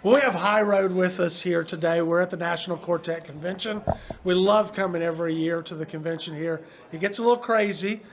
Well, we have Highroad with us here today. We're at the National Quartet Convention. We love coming every year to the convention here. It gets a little crazy.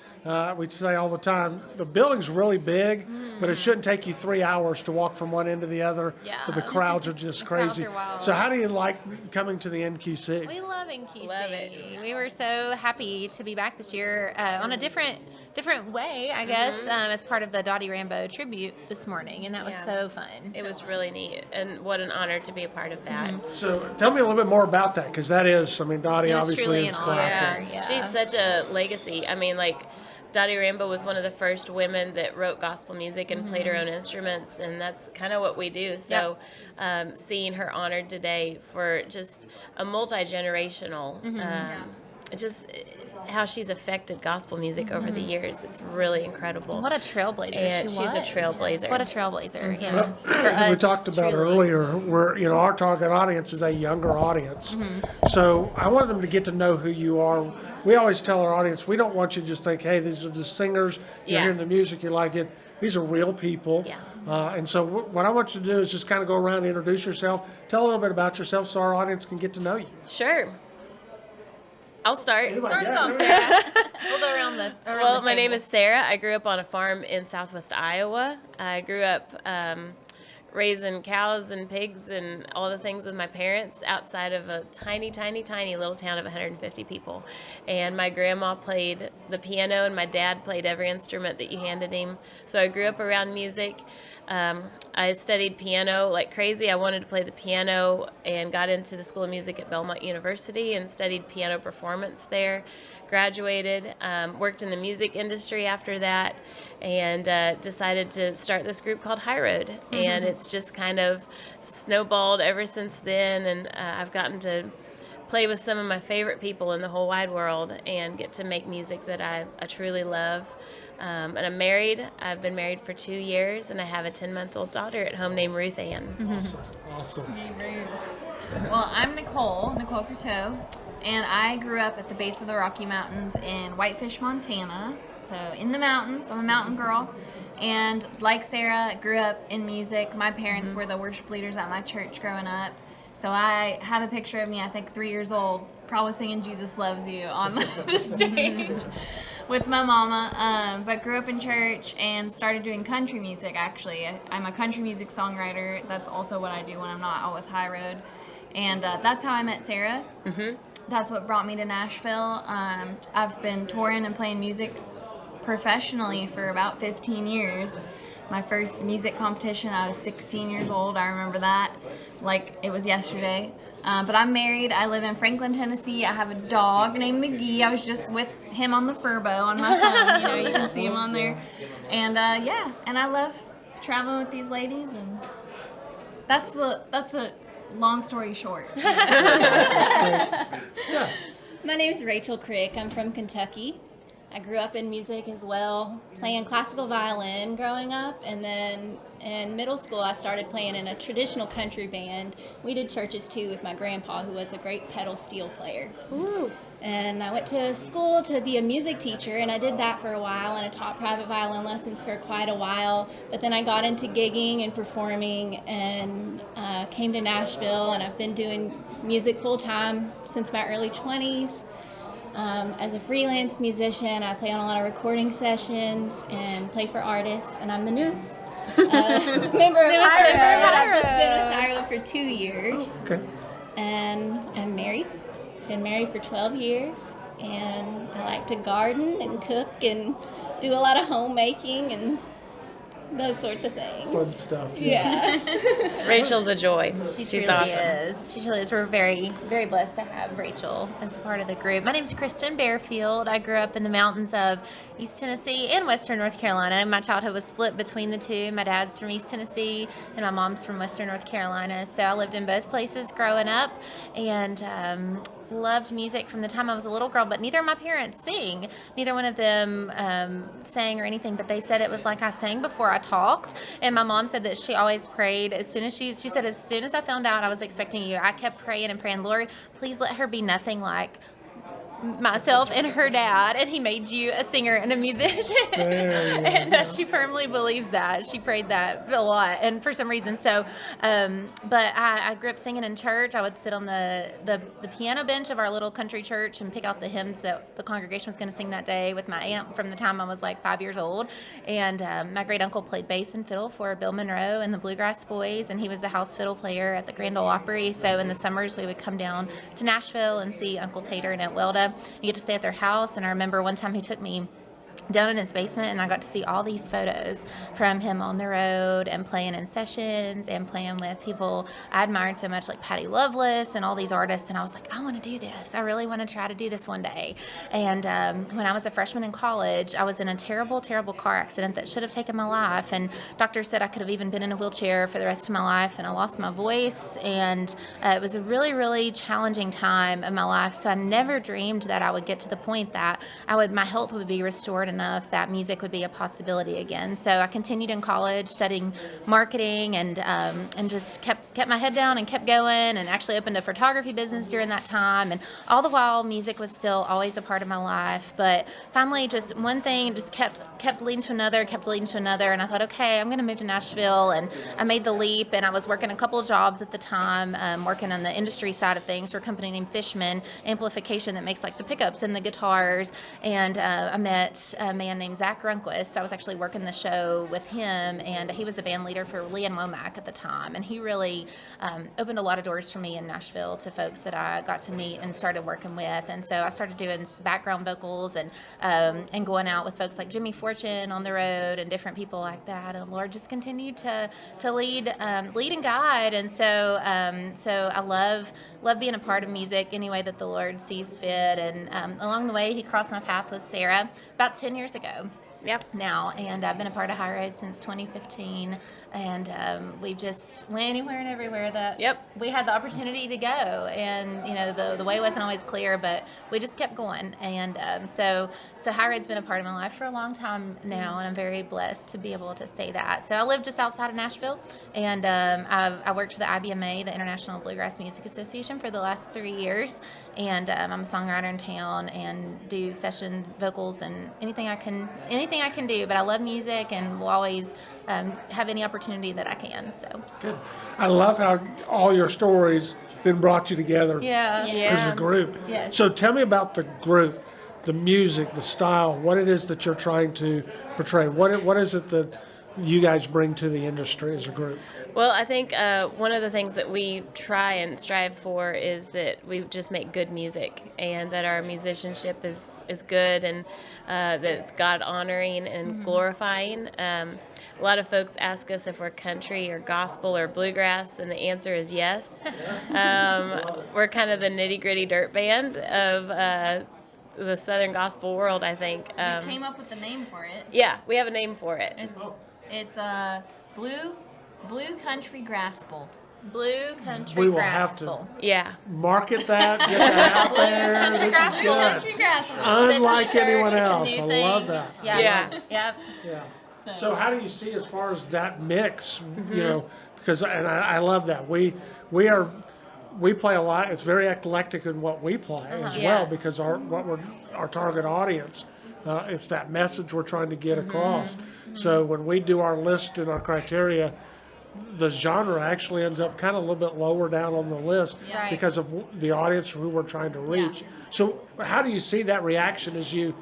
We say all the time, the building's really big, but it shouldn't take you 3 hours to walk from one end to the other. Yeah. But the crowds are just crowds crazy. are wild. So how do you like coming to the NQC? We love NQC. Love it. We were so happy to be back this year on a different way, I guess, as part of the Dottie Rambo tribute this morning, and that was so fun. It was really neat, and what an honor to be a part of that. So tell me a little bit more about that, because that is, I mean, Dottie It was obviously truly is an classic. honor. Yeah. She's such a legacy. I mean, like, Dottie Rambo was one of the first women that wrote gospel music and played her own instruments, and that's kind of what we do. So seeing her honored today for just a multi-generational, just how she's affected gospel music over the years, it's really incredible. What a trailblazer And she she's a was. trailblazer. What a trailblazer, yeah. Well, For we us, talked about truly. earlier, where our target audience is a younger audience. So I want them to get to know who you are. We always tell our audience, we don't want you to just think, hey, these are just singers. You're Yeah. hearing the music, you like it. These are real people. Yeah. And so what I want you to do is just kind of go around and introduce yourself. Tell a little bit about yourself so our audience can get to know you. Sure. I'll start. Start us off, Sarah. We'll go around the Well, the my name table. is Sarah. I grew up on a farm in southwest Iowa. I grew up raising cows and pigs and all the things with my parents outside of a tiny, tiny, tiny little town of 150 people. And my grandma played the piano, and my dad played every instrument that you handed him. So I grew up around music. I studied piano like crazy. I wanted to play the piano and got into the School of Music at Belmont University and studied piano performance there. Graduated, worked in the music industry after that, and decided to start this group called Highroad. And it's just kind of snowballed ever since then, and I've gotten to play with some of my favorite people in the whole wide world and get to make music that I truly love. And I'm married. I've been married for 2 years, and I have a 10-month-old daughter at home named Ruth Ann. Awesome. Well, I'm Nicole Croteau, and I grew up at the base of the Rocky Mountains in Whitefish, Montana. So in the mountains, I'm a mountain girl. And like Sarah, grew up in music. My parents were the worship leaders at my church growing up. So I have a picture of me, I think 3 years old, probably singing Jesus Loves You on the stage with my mama. But grew up in church and started doing country music, actually. I'm a country music songwriter. That's also what I do when I'm not out with Highroad. And that's how I met Sarah. That's what brought me to Nashville. I've been touring and playing music professionally for about 15 years. My first music competition, I was 16 years old. I remember that like it was yesterday. But I'm married. I live in Franklin, Tennessee. I have a dog named McGee. I was just with him on the Furbo on my phone. You can see him on there. And and I love traveling with these ladies. And that's the long story short. My name is Rachel Crick. I'm from Kentucky. I grew up in music as well, playing classical violin growing up, and then in middle school I started playing in a traditional country band. We did churches too with my grandpa, who was a great pedal steel player. Ooh. And I went to school to be a music teacher, and I did that for a while, and I taught private violin lessons for quite a while. But then I got into gigging and performing and came to Nashville, and I've been doing music full-time since my early 20s. As a freelance musician, I play on a lot of recording sessions and play for artists, and I'm the newest member of Highroad. I've just been with Highroad for 2 years, Okay. and I'm married. Been married for 12 years, and I like to garden and cook and do a lot of homemaking and those sorts of things. Fun stuff. Yeah. Rachel's a joy. She She's truly awesome. is. She truly is. We're very, very blessed to have Rachel as a part of the group. My name's Kristen Bearfield. I grew up in the mountains of East Tennessee and Western North Carolina. My childhood was split between the two. My dad's from East Tennessee and my mom's from Western North Carolina. So I lived in both places growing up, and loved music from the time I was a little girl, but neither of my parents sing. Neither one of them sang or anything, but they said it was like I sang before I talked. And my mom said that she always prayed as soon as she said, as soon as I found out I was expecting you, I kept praying and praying, Lord, please let her be nothing like myself and her dad, and he made you a singer and a musician. And she firmly believes that. She prayed that a lot, and for some reason. So, but I grew up singing in church. I would sit on the piano bench of our little country church and pick out the hymns that the congregation was going to sing that day with my aunt from the time I was like 5 years old. And my great uncle played bass and fiddle for Bill Monroe and the Bluegrass Boys, and he was the house fiddle player at the Grand Ole Opry. So in the summers, we would come down to Nashville and see Uncle Tater and Aunt Welda. You get to stay at their house, and I remember one time he took me down in his basement, and I got to see all these photos from him on the road and playing in sessions and playing with people I admired so much, like Patti Loveless and all these artists. And I was like, I want to do this. I really want to try to do this one day. And when I was a freshman in college, I was in a terrible, terrible car accident that should have taken my life. And doctors said I could have even been in a wheelchair for the rest of my life. And I lost my voice. And it was a really, really challenging time of my life. So I never dreamed that I would get to the point that my health would be restored enough that music would be a possibility again. So I continued in college studying marketing and just kept my head down and kept going, and actually opened a photography business during that time. And all the while, music was still always a part of my life. But finally, just one thing just kept leading to another, and I thought, okay, I'm going to move to Nashville. And I made the leap, and I was working a couple of jobs at the time, working on the industry side of things for a company named Fishman Amplification that makes like the pickups and the guitars. And I met a man named Zach Grunquist. I was actually working the show with him, and he was the band leader for Lee and Womack at the time. And he really opened a lot of doors for me in Nashville to folks that I got to meet and started working with. And so I started doing background vocals and going out with folks like Jimmy Fortune on the road and different people like that. And the Lord just continued to lead and guide. And so I love being a part of music any way that the Lord sees fit. And along the way, He crossed my path with Sarah about 10 years ago. Yep. Now, and I've been a part of Highroad since 2015, and we've just went anywhere and everywhere that we had the opportunity to go. And you know, the way wasn't always clear, but we just kept going. And so Highroad's been a part of my life for a long time now, and I'm very blessed to be able to say that. So I live just outside of Nashville, and I worked for the IBMA, the International Bluegrass Music Association, for the last 3 years. And I'm a songwriter in town and do session vocals and anything I can do. But I love music and will always have any opportunity that I can. So Good. I love how all your stories then brought you together as a group. Yes. So tell me about the group, the music, the style, what it is that you're trying to portray. What is it that you guys bring to the industry as a group? Well, I think one of the things that we try and strive for is that we just make good music, and that our musicianship is good, and that it's God honoring and glorifying. A lot of folks ask us if we're country or gospel or bluegrass, and the answer is yes. We're kind of the nitty gritty dirt band of the Southern gospel world, I think. We came up with the name for it. Yeah, we have a name for it. It's Blue Country Graspel. Blue Country We will have Graspel. Yeah. Market that, get that out there. Country This is Graspel. good. Country Graspel. Unlike It's a t-shirt, anyone it's a else. new I thing. love that. Yeah. Yep. Yeah. So how do you see as far as that mix, you know, because, and I love that. We play a lot. It's very eclectic in what we play as Yeah. well, because our target audience, it's that message we're trying to get across. So when we do our list and our criteria, the genre actually ends up kind of a little bit lower down on the list Right. because of the audience who we're trying to reach. So how do you see that reaction as you,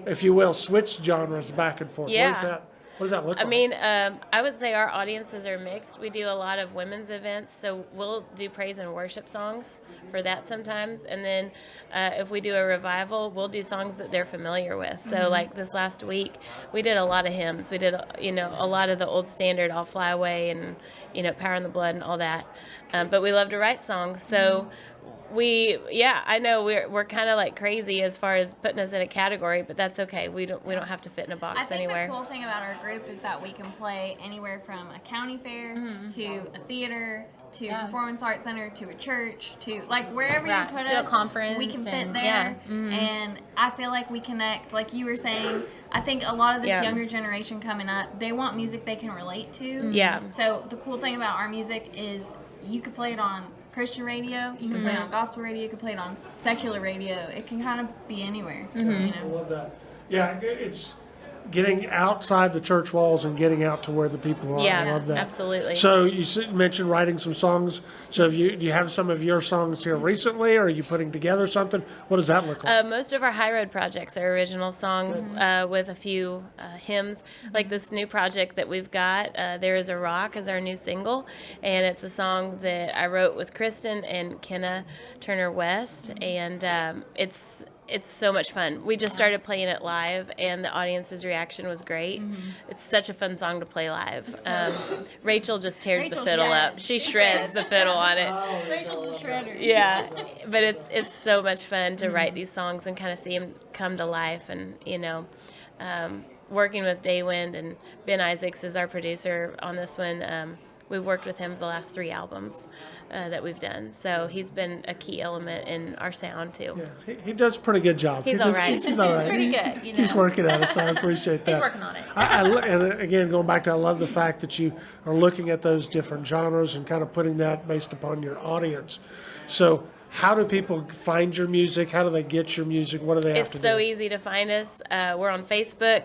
if you will, switch genres back and forth? Yeah. What does that look I like? mean, I would say our audiences are mixed. We do a lot of women's events, so we'll do praise and worship songs for that sometimes. And then if we do a revival, we'll do songs that they're familiar with. So like this last week, we did a lot of hymns. We did, a lot of the old standard, I'll Fly Away and, Power in the Blood and all that. But we love to write songs. So I know we're kind of like crazy as far as putting us in a category, but that's okay. We don't have to fit in a box I think anywhere. the cool thing about our group is that we can play anywhere from a county fair to a theater to a performance arts center to a church to like wherever Right, you put to a us, conference we can fit and- there. yeah. And I feel like we connect, like you were saying. I think a lot of this Yeah. younger generation coming up, they want music they can relate to. Yeah. So the cool thing about our music is you could play it on Christian radio. You can play it on gospel radio. You can play it on secular radio. It can kind of be anywhere. You I know? love that. Yeah, it's getting outside the church walls and getting out to where the people are. Yeah, I love that. absolutely. So you mentioned writing some songs. So do you have some of your songs here recently, or are you putting together something? What does that look like? Most of our Highroad projects are original songs with a few hymns. Like this new project that we've got, There Is a Rock, is our new single. And it's a song that I wrote with Kristen and Kenna Turner West. And it's so much fun. We just started playing it live, and the audience's reaction was great. It's such a fun song to play live. Rachel just tears the Rachel fiddle up. shreds. She shreds the fiddle on it. Rachel's a shredder. Yeah, but it's so much fun to write these songs and kind of see them come to life. And working with Daywind, and Ben Isaacs is our producer on this one. We've worked with him the last 3 albums that we've done, so he's been a key element in our sound too. Yeah, he does a pretty good job. He's He all does- right. He's all right. Pretty good, you know. He's working at it, so I appreciate that. He's working on it. And again, going back to, I love the fact that you are looking at those different genres and kind of putting that based upon your audience. So how do people find your music? How do they get your music? What do they have It's to so do? easy to find us. We're on Facebook.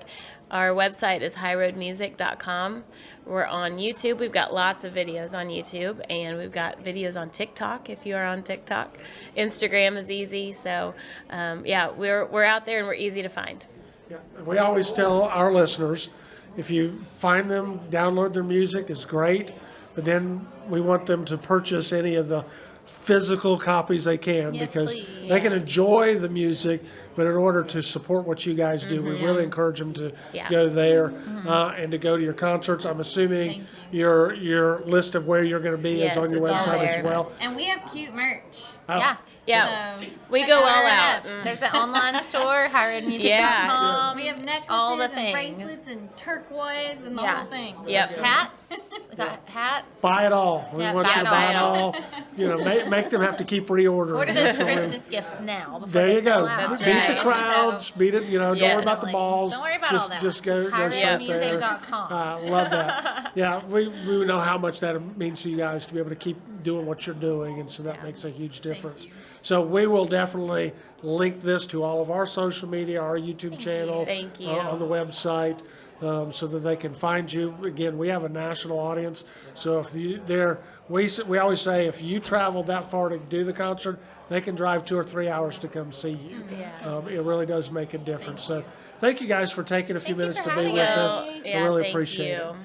Our website is highroadmusic.com. We're on YouTube. We've got lots of videos on YouTube, and we've got videos on TikTok if you are on TikTok. Instagram is easy. So, we're out there and we're easy to find. Yeah. We always tell our listeners, if you find them, download their music, it's great, but then we want them to purchase any of the physical copies they can, Yes, because please. they can enjoy the music, but in order to support what you guys do, we really encourage them to Yeah. go there and to go to your concerts. I'm assuming your list of where you're going to be Yes, is on your it's on website as there. well. And we have cute merch. Oh, Yeah. Yeah, So we check go it all out. out. There's the online store, highroadmusic.com. We have necklaces all the and things. bracelets and turquoise and the Yeah. whole thing. Yep. Hats. We got hats. Buy it all. We Yeah, want buy you it to buy it all. all. Make them have to keep reordering. Order those Christmas gifts now before There they you sell go. out. That's Beat right. the crowds. Beat it. Don't Yes. worry about the balls. Don't worry about just, all that. Just go straight there. highroadmusic.com. Love that. Yeah, we know how much that means to you guys to be able to keep doing what you're doing, and so that makes a huge difference. So we will definitely link this to all of our social media, our YouTube channel, Thank you. on the website. So that they can find you. Again, we have a national audience, so if we always say if you traveled that far to do the concert, they can drive 2 or 3 hours to come see you. Yeah. It really does make a difference. So thank you guys for taking a few Thank you minutes for to be having with us. us. Yeah, I really thank appreciate you. it.